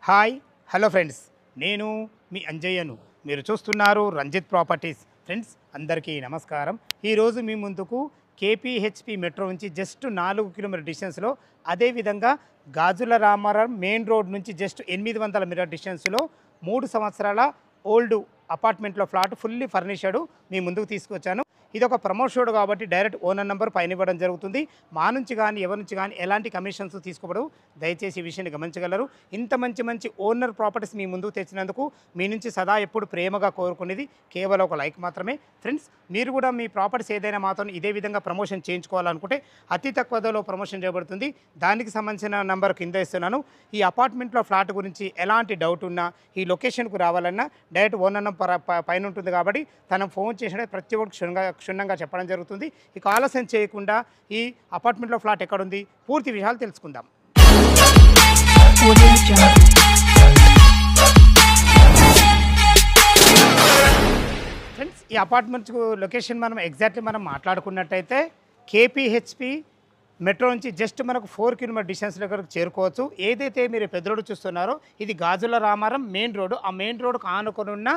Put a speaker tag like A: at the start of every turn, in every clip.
A: Hi hello friends, నేను మీ అంజయ్యను. మీరు చూస్తున్నారు రంజిత్ ప్రాపర్టీస్. ఫ్రెండ్స్ అందరికీ నమస్కారం. ఈరోజు మీ ముందుకు కేపీహెచ్పి మెట్రో నుంచి జస్ట్ 4 కిలోమీటర్ డిస్టెన్స్లో, అదేవిధంగా గాజుల రామారం మెయిన్ రోడ్ నుంచి జస్ట్ 800 మీటర్ డిస్టెన్స్లో 3 సంవత్సరాల ఓల్డ్ అపార్ట్మెంట్లో ఫ్లాట్ ఫుల్లీ ఫర్నిషడ్ మీ ముందుకు తీసుకొచ్చాను. ఇది ఒక ప్రమోట్ షోడ్ కాబట్టి డైరెక్ట్ ఓనర్ నెంబర్ పైన ఇవ్వడం జరుగుతుంది. మా నుంచి కానీ ఎవరి నుంచి కానీ ఎలాంటి కమిషన్స్ తీసుకోబడవు. దయచేసి ఈ విషయాన్ని గమనించగలరు. ఇంత మంచి ఓనర్ ప్రాపర్టీస్ మీ ముందుకు తెచ్చినందుకు మీ నుంచి సదా ఎప్పుడు ప్రేమగా కోరుకునేది కేవలం ఒక లైక్ మాత్రమే. ఫ్రెండ్స్, మీరు కూడా మీ ప్రాపర్టీస్ ఏదైనా మాత్రం ఇదే విధంగా ప్రమోషన్ చేయించుకోవాలనుకుంటే అతి తక్కువ ధరలో ప్రమోషన్ చేయబడుతుంది. దానికి సంబంధించిన నెంబర్ కింద ఇస్తున్నాను. ఈ అపార్ట్మెంట్లో ఫ్లాట్ గురించి ఎలాంటి డౌట్ ఉన్నా, ఈ లొకేషన్కు రావాలన్నా డైరెక్ట్ ఓనర్ నెంబర్ పైన ఉంటుంది కాబట్టి తనకు ఫోన్ చేసిన ప్రతి ఒక్కటి క్షుణ్ణంగా చెప్పడం జరుగుతుంది. ఇక ఆలస్యం చేయకుండా ఈ అపార్ట్మెంట్లో ఫ్లాట్ ఎక్కడుంది పూర్తి విషయాలు తెలుసుకుందాం. ఫ్రెండ్స్, ఈ అపార్ట్మెంట్ లొకేషన్ మనం ఎగ్జాక్ట్లీ మాట్లాడుకున్నట్టయితే కేపీహెచ్పి మెట్రో నుంచి జస్ట్ మనకు 4 కిలోమీటర్ డిస్టెన్స్ దగ్గరకు చేరుకోవచ్చు. ఏదైతే మీరు పెద్ద రోడ్డు చూస్తున్నారో ఇది గాజుల రామారం మెయిన్ రోడ్డు. ఆ మెయిన్ రోడ్డుకు ఆనుకొని ఉన్న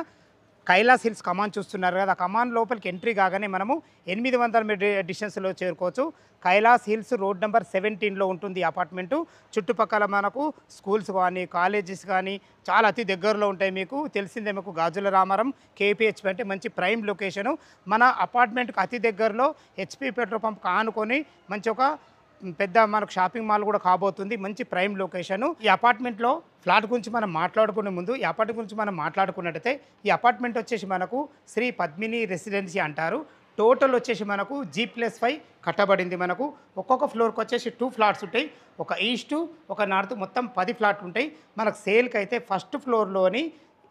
A: కైలాస్ హిల్స్ కమాన్ చూస్తున్నారు కదా. ఆ కమాన్ లోపలికి ఎంట్రీ కాగానే మనము 800 మీటర్ డిస్టెన్స్లో చేరుకోవచ్చు. కైలాస్ హిల్స్ రోడ్ నెంబర్ 17లో ఉంటుంది ఈ అపార్ట్మెంటు. చుట్టుపక్కల మనకు స్కూల్స్ కానీ కాలేజెస్ కానీ చాలా అతి దగ్గరలో ఉంటాయి. మీకు తెలిసిందే, మీకు గాజుల రామారం కేపీహెచ్పి అంటే మంచి ప్రైమ్ లొకేషను. మన అపార్ట్మెంట్కి అతి దగ్గరలో హెచ్పి పెట్రోల్ పంప్ ఆనుకొని మంచి ఒక పెద్ద మనకు షాపింగ్ మాల్ కూడా కాబోతుంది. మంచి ప్రైమ్ లొకేషను. ఈ అపార్ట్మెంట్లో ఫ్లాట్ గురించి మనం మాట్లాడుకునే ముందు ఈ అపార్ట్మెంట్ గురించి మనం మాట్లాడుకున్నట్టయితే ఈ అపార్ట్మెంట్ వచ్చేసి మనకు శ్రీ పద్మిని రెసిడెన్సీ అంటారు. టోటల్ వచ్చేసి మనకు G+5 కట్టబడింది. మనకు ఒక్కొక్క ఫ్లోర్కి వచ్చేసి 2 ఫ్లాట్స్ ఉంటాయి. ఒక ఈస్ట్ ఒక నార్త్, మొత్తం 10 ఫ్లాట్లు ఉంటాయి. మనకు సేల్కి అయితే ఫస్ట్ ఫ్లోర్లోని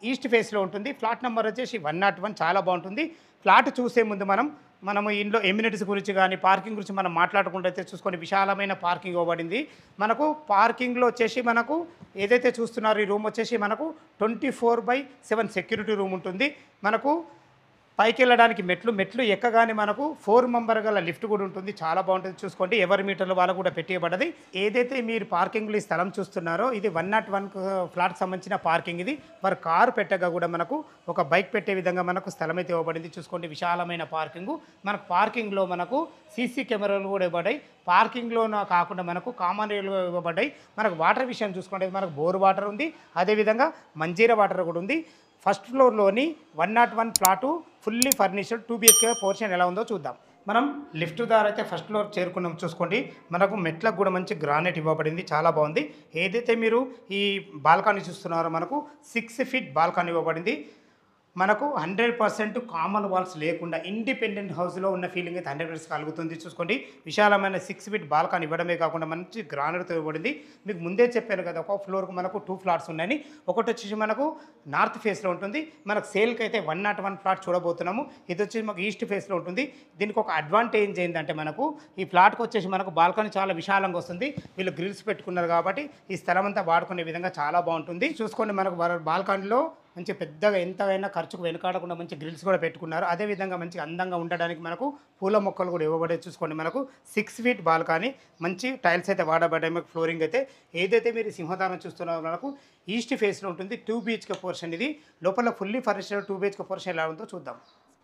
A: ఈస్ట్ ఫేస్లో ఉంటుంది. ఫ్లాట్ నెంబర్ వచ్చేసి 101. చాలా బాగుంటుంది. ఫ్లాట్ చూసే ముందు మనము ఇంట్లో ఎమ్యూనిటీస్ గురించి కానీ పార్కింగ్ గురించి మనం మాట్లాడుకుంటే చూసుకొని విశాలమైన పార్కింగ్ ఇవ్వబడింది. మనకు పార్కింగ్లో వచ్చేసి మనకు ఏదైతే చూస్తున్నారో ఈ రూమ్ వచ్చేసి మనకు 24/7 సెక్యూరిటీ రూమ్ ఉంటుంది. మనకు పైకి వెళ్ళడానికి మెట్లు ఎక్కగానే మనకు 4 మెంబర్ గల లిఫ్ట్ కూడా ఉంటుంది. చాలా బాగుంటుంది. చూసుకోండి, ఎవరి మీటర్లు వాళ్ళు కూడా పెట్టేయబడ్డది. ఏదైతే మీరు పార్కింగ్లో ఈ స్థలం చూస్తున్నారో ఇది 101 ఫ్లాట్కి సంబంధించిన పార్కింగ్. ఇది మరి కారు పెట్టగా కూడా మనకు ఒక బైక్ పెట్టే విధంగా మనకు స్థలం అయితే ఇవ్వబడింది. చూసుకోండి, విశాలమైన పార్కింగ్. మనకు పార్కింగ్లో మనకు సీసీ కెమెరాలు కూడా ఇవ్వబడ్డాయి. పార్కింగ్లో కాకుండా మనకు కామన్ ఏరియాలో ఇవ్వబడ్డాయి. మనకు వాటర్ విషయం చూసుకుంటే మనకు బోర్ వాటర్ ఉంది, అదేవిధంగా మంజీరా వాటర్ కూడా ఉంది. ఫస్ట్ ఫ్లోర్లోని 101 flat fully furnished 2 BHK portion ఎలా ఉందో చూద్దాం. మనం లిఫ్ట్ ద్వారా అయితే ఫస్ట్ ఫ్లోర్ చేరుకున్నాం. చూసుకోండి, మనకు మెట్లకు కూడా మంచి గ్రానైట్ ఇవ్వబడింది. చాలా బాగుంది. ఏదైతే మీరు ఈ బాల్కనీ చూస్తున్నారో మనకు 6 ఫీట్ బాల్కనీ ఇవ్వబడింది. మనకు 100% కామన్ వాల్స్ లేకుండా ఇండిపెండెంట్ హౌస్లో ఉన్న ఫీలింగ్ అయితే 100% కలుగుతుంది. చూసుకోండి, విశాలమైన 6 ఫీట్ బాల్కనీ ఇవ్వడమే కాకుండా మంచి గ్రానైట్తో ఇవ్వబడింది. మీకు ముందే చెప్పాను కదా, ఒక ఫ్లోర్కు మనకు 2 ఫ్లాట్స్ ఉన్నాయని. ఒకటి వచ్చేసి మనకు నార్త్ ఫేస్లో ఉంటుంది. మనకు సేల్కి అయితే 101 ఫ్లాట్ చూడబోతున్నాము. ఇది వచ్చేసి మాకు ఈస్ట్ ఫేస్లో ఉంటుంది. దీనికి ఒక అడ్వాంటేజ్ ఏంటంటే మనకు ఈ ఫ్లాట్కి వచ్చేసి మనకు బాల్కనీ చాలా విశాలంగా వస్తుంది. వీళ్ళు గ్రిల్స్ పెట్టుకున్నారు కాబట్టి ఈ స్థలం అంతా వాడుకునే విధంగా చాలా బాగుంటుంది. చూసుకోండి, మనకు బాల్కనీలో మంచి పెద్దగా ఎంతైనా ఖర్చుకు వెనుకాడకుండా మంచి గ్రిల్స్ కూడా పెట్టుకున్నారు. అదేవిధంగా మంచి అందంగా ఉండడానికి మనకు పూల మొక్కలు కూడా ఇవ్వబడే. చూసుకోండి, మనకు 6 ఫీట్ బాల్కనీ, మంచి టైల్స్ అయితే వాడబడ్డాయి. మనకు ఫ్లోరింగ్ అయితే ఏదైతే మీరు సింహదానం చూస్తున్నారో మనకు ఈస్ట్ ఫేస్లో ఉంటుంది. 2 BHK పోర్షన్ ఇది. లోపల ఫుల్లీ ఫర్నిష్డ్ 2 BHK పోర్షన్ ఎలా ఉందో చూద్దాం.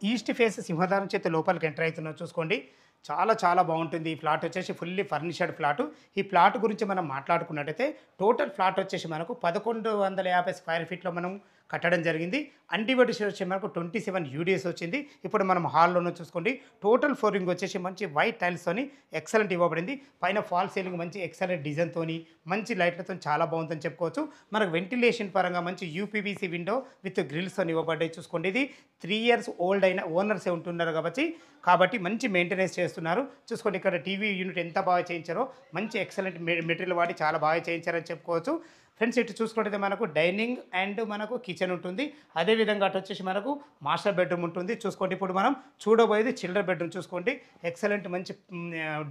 A: ఈస్ట్ ఫేస్ సింహదానం చేత లోపలికి ఎంటర్ అవుతున్నాం. చూసుకోండి, చాలా బాగుంటుంది. ఈ ఫ్లాట్ వచ్చేసి ఫుల్లీ ఫర్నిష్డ్ ఫ్లాటు. ఈ ఫ్లాట్ గురించి మనం మాట్లాడుకున్నట్టయితే టోటల్ ఫ్లాట్ వచ్చేసి మనకు 1150 స్క్వేర్ ఫీట్లో మనం కట్టడం జరిగింది. అన్డివైడెడ్ వచ్చి మనకు 27 UDS వచ్చింది. ఇప్పుడు మనం హాల్లోనూ చూసుకోండి, టోటల్ ఫ్లోరింగ్ వచ్చేసి మంచి వైట్ టైల్స్తోని ఎక్సలెంట్ ఇవ్వబడింది. పైన ఫాల్ సీలింగ్ మంచి ఎక్సలెంట్ డిజైన్తోని మంచి లైట్లతో చాలా బాగుందని చెప్పుకోవచ్చు. మనకు వెంటిలేషన్ పరంగా మంచి UPVC విండో విత్ గ్రిల్స్తో ఇవ్వబడ్డాయి. చూసుకోండి, ఇది 3 ఇయర్స్ ఓల్డ్ అయిన ఓనర్సే ఉంటున్నారు కాబట్టి మంచి మెయింటెనెన్స్ చేస్తున్నారు. చూసుకోండి, ఇక్కడ టీవీ యూనిట్ ఎంత బాగా చేయించారో, మంచి ఎక్సలెంట్ మెటీరియల్ వాడి చాలా బాగా చేయించారని చెప్పుకోవచ్చు. ఫ్రెండ్స్, ఇటు చూసుకుంటే మనకు డైనింగ్ అండ్ మనకు కిచెన్ ఉంటుంది. అదేవిధంగా అటు వచ్చేసి మనకు మాస్టర్ బెడ్రూమ్ ఉంటుంది. చూసుకోండి, ఇప్పుడు మనం చూడబోయేది చిల్డ్రన్ బెడ్రూమ్. చూసుకోండి, ఎక్సలెంట్ మంచి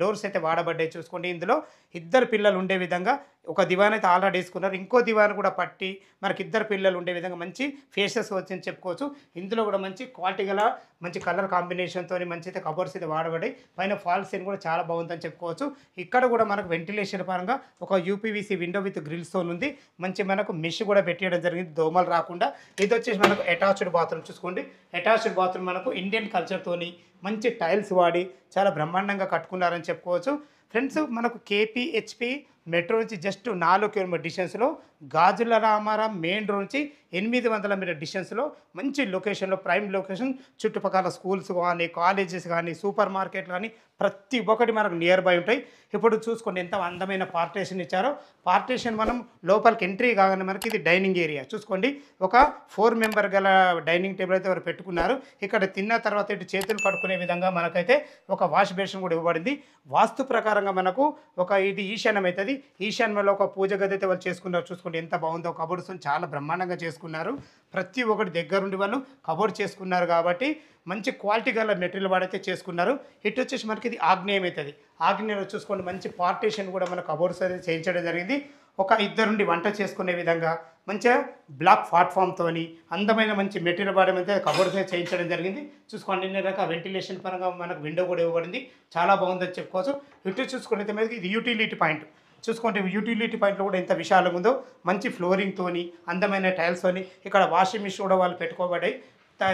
A: డోర్స్ అయితే వాడబడ్డాయి. చూసుకోండి, ఇందులో 2 పిల్లలు ఉండే విధంగా ఒక దివాన్ అయితే ఆల్రెడీ వేసుకున్నారు. ఇంకో దివాన్ కూడా పట్టి మనకి ఇద్దరు పిల్లలు ఉండే విధంగా మంచి ఫేసెస్ వచ్చని చెప్పుకోవచ్చు. ఇందులో కూడా మంచి క్వాలిటీ గల మంచి కలర్ కాంబినేషన్‌తోని మంచి అయితే కబోర్డ్స్ అయితే వాడబడ్డాయి. పైన ఫాల్ సీలింగ్ కూడా చాలా బాగుందని చెప్పుకోవచ్చు. ఇక్కడ కూడా మనకు వెంటిలేషన్ పరంగా ఒక యూపీవీసీ విండో విత్ గ్రిల్స్‌తోని ఉంది. మంచి మనకు మెష్ కూడా పెట్టియడం జరిగింది దోమలు రాకుండా. ఇది వచ్చేసి మనకు అటాచ్డ్ బాత్రూమ్ చూసుకోండి. అటాచ్డ్ బాత్రూమ్ మనకు ఇండియన్ కల్చర్‌తోని మంచి టైల్స్ వాడి చాలా బ్రహ్మాండంగా కట్టుకున్నారని చెప్పుకోవచ్చు. ఫ్రెండ్స్ మనకు కేపీహెచ్పి మెట్రో నుంచి జస్ట్ 4 కిలోమీటర్ డిస్టెన్స్లో గాజుల రామారం మెయిన్ రోడ్ నుంచి 800 మీటర్ డిస్టెన్స్లో మంచి లొకేషన్లో ప్రైమ్ లొకేషన్. చుట్టుపక్కల స్కూల్స్ కానీ కాలేజెస్ కానీ సూపర్ మార్కెట్లు కానీ ప్రతి ఒక్కటి మనకు నియర్ బై ఉంటాయి. ఇప్పుడు చూసుకోండి ఎంత అందమైన పార్టీషన్ ఇచ్చారో. పార్టీషన్ మనం లోపలికి ఎంట్రీ కాగానే మనకి ఇది డైనింగ్ ఏరియా చూసుకోండి. ఒక 4 మెంబర్ గల డైనింగ్ టేబుల్ అయితే వారు పెట్టుకున్నారు. ఇక్కడ తిన్న తర్వాత ఇటు చేతులు కడుక్కునే విధంగా మనకైతే ఒక వాష్ బేసిన్ కూడా ఇవ్వబడింది. వాస్తు ప్రకారంగా మనకు ఒక ఇది ఈశాన్యం అవుతుంది. ఈశాన్యంలో ఒక పూజ గది అయితే వాళ్ళు చేసుకున్నారు. చూసుకోండి ఎంత బాగుందో. కబోర్డ్స్ చాలా బ్రహ్మాండంగా చేసుకున్నారు. ప్రతి ఒక్కటి దగ్గరుండి వాళ్ళు కబోర్డ్ చేసుకున్నారు కాబట్టి మంచి క్వాలిటీ గల మెటీరియల్ వాడైతే చేసుకున్నారు. ఇటు వచ్చేసి మనకి ఇది ఆగ్నేయం అవుతుంది. ఆగ్నేయంలో చూసుకోండి మంచి పార్టీషన్ కూడా మన కబోర్డ్స్ అయితే చేయించడం జరిగింది. ఒక ఇద్దరుండి వంట చేసుకునే విధంగా మంచిగా బ్లాక్ ప్లాట్ఫామ్తోని అందమైన మంచి మెటీరియల్ వాడడం అయితే కబోర్డ్స్ చేయించడం జరిగింది. చూసుకోండి ఇన్ని రకాల వెంటిలేషన్ పరంగా మనకు విండో కూడా ఇవ్వబడింది. చాలా బాగుందని చెప్పుకోవచ్చు. ఇటు చూసుకున్నైతే మనకి ఇది యూటిలిటీ పాయింట్ చూసుకుంటే యూటిలిటీ పాయింట్లో కూడా ఎంత విశాలంగా ఉందో. మంచి ఫ్లోరింగ్తోని అందమైన టైల్స్తోని ఇక్కడ వాషింగ్ మిషన్ కూడా వాళ్ళు పెట్టుకోబడ్డాయి.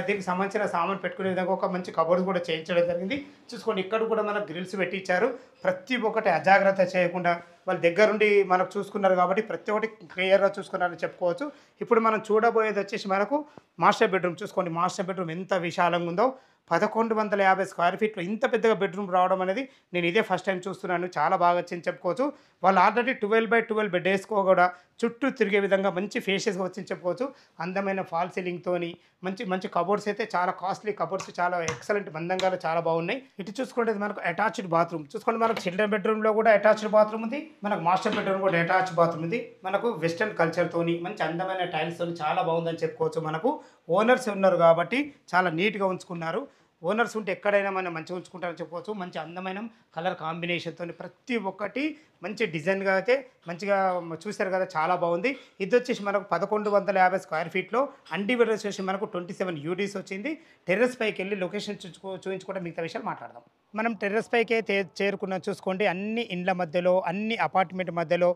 A: దీనికి సంబంధించిన సామాన్ పెట్టుకునే విధంగా ఒక మంచి కబోర్డ్స్ కూడా చేయించడం జరిగింది. చూసుకోండి ఇక్కడ కూడా మనకు గ్రిల్స్ పెట్టించారు. ప్రతి ఒక్కటి అజాగ్రత్త చేయకుండా వాళ్ళ దగ్గరుండి మనకు చూసుకున్నారు కాబట్టి ప్రతి ఒక్కటి క్లియర్గా చూసుకున్నారని చెప్పుకోవచ్చు. ఇప్పుడు మనం చూడబోయేది వచ్చేసి మనకు మాస్టర్ బెడ్రూమ్ చూసుకోండి. మాస్టర్ బెడ్రూమ్ ఎంత విశాలంగా ఉందో. 1150 స్క్వేర్ ఫీట్లో ఇంత పెద్దగా బెడ్రూమ్ రావడం అనేది నేను ఇదే ఫస్ట్ టైం చూస్తున్నాను. చాలా బాగా వచ్చింది చెప్పుకోవచ్చు. వాళ్ళు ఆల్రెడీ 12x12 బెడ్ వేసుకో కూడా చుట్టూ తిరిగే విధంగా మంచి ఫేషెస్గా వచ్చింది చెప్పుకోవచ్చు. అందమైన ఫాల్ సీలింగ్తోని మంచి మంచి కబోర్డ్స్ అయితే చాలా కాస్ట్లీ కబోర్డ్స్ చాలా ఎక్సలెంట్ మందంగా చాలా బాగున్నాయి. ఇటు చూసుకుంటే మనకు అటాచ్డ్ బాత్రూమ్ చూసుకోండి. మనకు చిల్డ్రన్ బెడ్రూమ్లో కూడా అటాచ్డ్ బాత్రూమ్ ఉంది. మనకు మాస్టర్ బెడ్రూమ్ కూడా అటాచ్డ్ బాత్రూమ్ ఉంది. మనకు వెస్టర్న్ కల్చర్తోని మంచి అందమైన టైల్స్తోని చాలా బాగుందని చెప్పుకోవచ్చు. మనకు ఓనర్స్ ఉన్నారు కాబట్టి చాలా నీట్గా ఉంచుకున్నారు. ఓనర్స్ ఉంటే ఎక్కడైనా మనం మంచిగా ఉంచుకుంటారని చెప్పుకోవచ్చు. మంచి అందమైన కలర్ కాంబినేషన్తో ప్రతి ఒక్కటి మంచి డిజైన్గా అయితే మంచిగా చూశారు కదా. చాలా బాగుంది. ఇది వచ్చేసి మనకు 1150 స్క్వేర్ ఫీట్లో అన్డివైడెడ్ వచ్చేసి మనకు 27 యూడీస్ వచ్చింది. టెర్రస్ పైకి వెళ్ళి లొకేషన్ చూపించుకుంటే మిగతా విషయాలు మాట్లాడదాం. మనం టెర్రస్ పైకి చేరుకున్నాం చూసుకోండి. అన్ని ఇండ్ల మధ్యలో అన్ని అపార్ట్మెంట్ మధ్యలో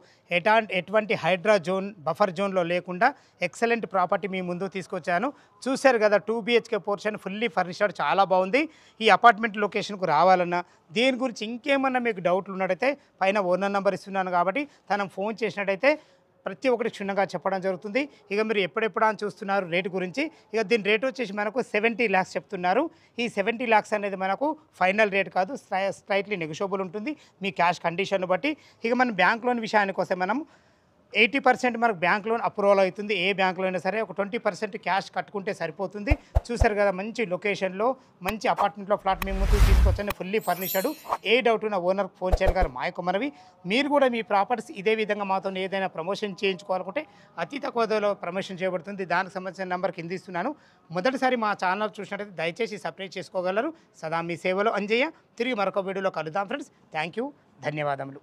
A: ఎటువంటి హైడ్రా జోన్ బఫర్ జోన్లో లేకుండా ఎక్సలెంట్ ప్రాపర్టీ మీ ముందు తీసుకొచ్చాను. చూశారు కదా 2 BHK పోర్షన్ ఫుల్లీ ఫర్నిష్డ్ చాలా బాగుంది. ఈ అపార్ట్మెంట్ లొకేషన్కు రావాలన్నా దీని గురించి ఇంకేమన్నా మీకు డౌట్లు ఉన్నట్టయితే పైన ఓనర్ నెంబర్ ఇస్తున్నాను కాబట్టి తనకు ఫోన్ చేసినట్టయితే ప్రతి ఒక్కటి క్షుణ్ణంగా చెప్పడం జరుగుతుంది. ఇక మీరు ఎప్పుడెప్పుడు అని చూస్తున్నారు రేటు గురించి. ఇక దీని రేటు వచ్చేసి మనకు 70 lakhs చెప్తున్నారు. ఈ 70 lakhs అనేది మనకు ఫైనల్ రేట్ కాదు, స్లైట్లీ నెగోషియబుల్ ఉంటుంది మీ క్యాష్ కండిషన్ బట్టి. ఇక మన బ్యాంక్ లోన్ విషయానికి వస్తే మనం 80% మనకు బ్యాంక్ లోన్ అప్రూవల్ అవుతుంది. ఏ బ్యాంకులో అయినా సరే ఒక 20% క్యాష్ కట్టుకుంటే సరిపోతుంది. చూసారు కదా మంచి లొకేషన్లో మంచి అపార్ట్మెంట్లో ఫ్లాట్ మేము ముందు తీసుకొచ్చని ఫుల్లీ ఫర్నిష్డ్. ఏ డౌట్ ఉన్న ఓనర్కి ఫోన్ చేయాలి గారు మా యొక్క మనవి. మీరు కూడా మీ ప్రాపర్టీస్ ఇదే విధంగా మాతో ఏదైనా ప్రమోషన్ చేయించుకోవాలనుకుంటే అతి తక్కువ ధరలో ప్రమోషన్ చేయబడుతుంది. దానికి సంబంధించిన నెంబర్ కింద ఇస్తున్నాను. మొదటిసారి మా ఛానల్ చూసినట్టయితే దయచేసి సబ్స్క్రైబ్ చేసుకోగలరు. సదా మీ సేవలో అంజయ్య. తిరిగి మరొక వీడియోలో కలుద్దాం ఫ్రెండ్స్. థ్యాంక్ యూ, ధన్యవాదములు.